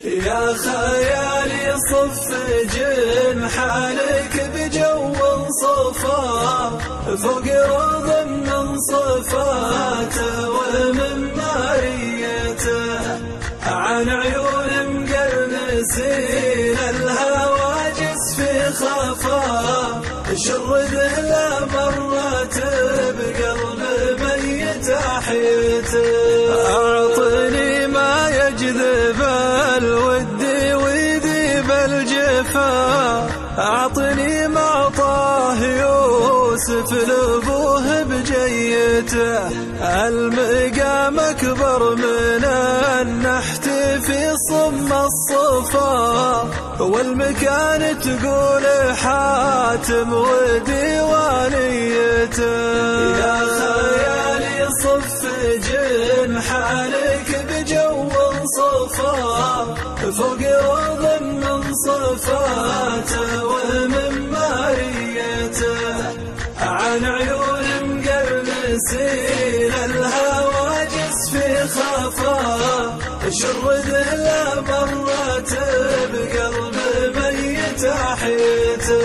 يا خيالي صف جنحانك بجو صفا فوق رض من صفاته ومن ناريته عن عيون مقرنسين الهواجس في خفا شرده لا مرت بقلب ميت احيته اعطني ما يجذب الود ويذيب الجفا اعطني ما طاه يوسف لابوه بجيته المقام اكبر من النحت في صم الصفا والمكان تقول حاتم وديوانيته يا خيالي صف جنحانك بجو صفا فوق رض من صفاته ومن ماريته عن عيون مقرنسين الهواجس في خفا شرده لا مرت بقلب ميت احيته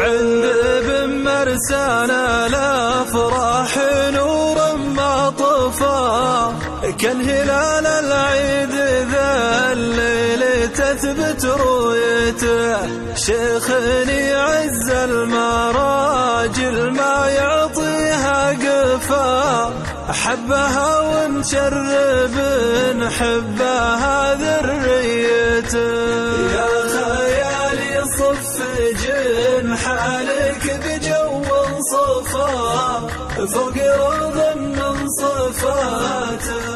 عند ابن مرسانا الافراح نور ما طفا كان هلال العيد ذا الليل تثبت رؤيته شيخني عز المراجل ما يعطيها قفا حبها ونشرب نحبها ذريته يا خيالي صف جنحانك بجو صفا فوق رض من صفاته